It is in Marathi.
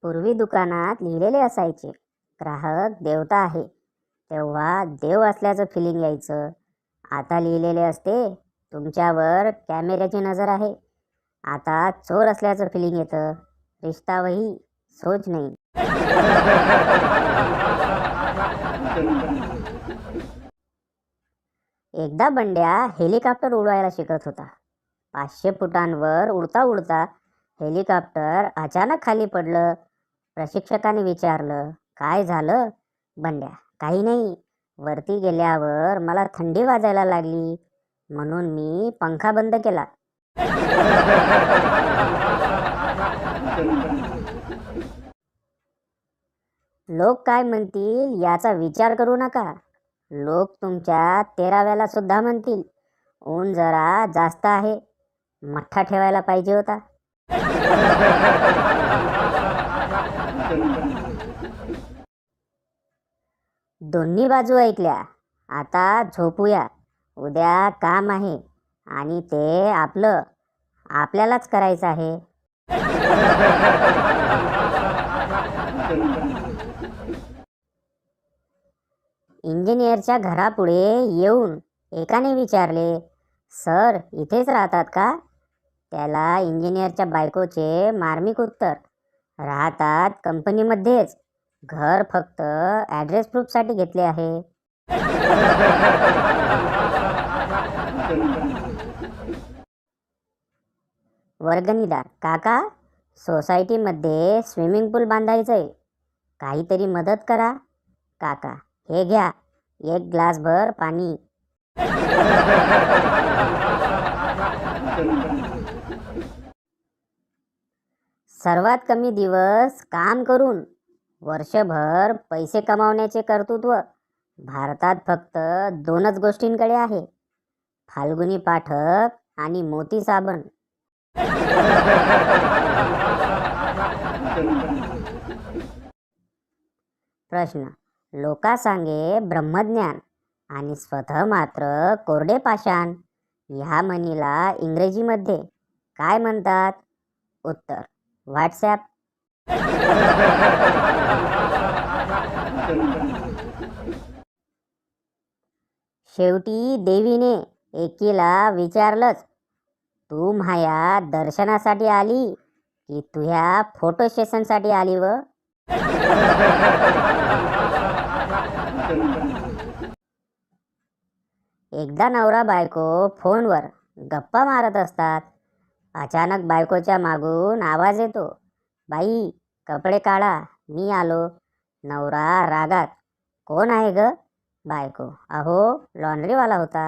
पूर्वी दुकानात लिहिलेले असायचे, ग्राहक देवता आहे. तेव्हा देव असल्याचं फिलिंग यायचं. आता लिहिलेले असते, तुमच्यावर कॅमेऱ्याची नजर आहे. आता चोर असल्याचं फिलिंग येतं. रिश्ता वही सोच नाही. एकदा बंड्या हेलिकॉप्टर उडवायला शिकत होता. 500 फुटांवर उडता उडता हेलिकॉप्टर अचानक खाली पडलं. प्रशिक्षकाने विचारलं, काय झालं? बंड्या, काही नाही. वरती गेल्यावर मला थंडी वाजायला लागली, म्हणून मी पंखा बंद केला. लोक काय म्हणतील याचा विचार करू नका. लोक तुमच्या 13व्याला सुद्धा म्हणतील, ऊन जरा जास्त आहे, मठ्ठा ठेवायला पाहिजे होता. दोन्ही बाजू ऐकल्या. आता झोपूया. उद्या काम आहे आणि ते आपल्यालाच करायचं आहे. इंजिनियरच्या घरापुढे येऊन एकाने विचारले, सर इथेच राहतात का? त्याला इंजिनियरच्या बायकोचे मार्मिक उत्तर, राहतात कंपनीमध्येच. घर फक्त ॲड्रेस प्रूफसाठी घेतले आहे. वर्गणीदार काका, सोसायटीमध्ये स्विमिंग पूल बांधायचंय, काहीतरी मदत करा. काका, हे घ्या, एक ग्लासभर पाणी. सर्वात कमी दिवस काम करून वर्षभर पैसे कमावण्याचे कर्तृत्व भारतात फक्त 2च गोष्टींकडे आहे, फाल्गुनी पाठक आणि मोती साबण. प्रश्न, लोका सांगे ब्रह्मज्ञान आणि स्वतः मात्र कोरडे पाषाण, ह्या म्हणीला इंग्रजीमध्ये काय म्हणतात? उत्तर, व्हॉट्सॲप. शेवटी देवीने एकीला विचारलंच, तू म्हाया दर्शनासाठी आली की तुझ्या फोटो सेशनसाठी आली व? एकदा नवरा बायको फोनवर गप्पा मारत असतात. अचानक बायकोच्या मागून आवाज येतो, बाई कपडे काढा, मी आलो. नवरा रागात, कोण आहे ग? बायको, अहो लॉन्ड्रीवाला होता.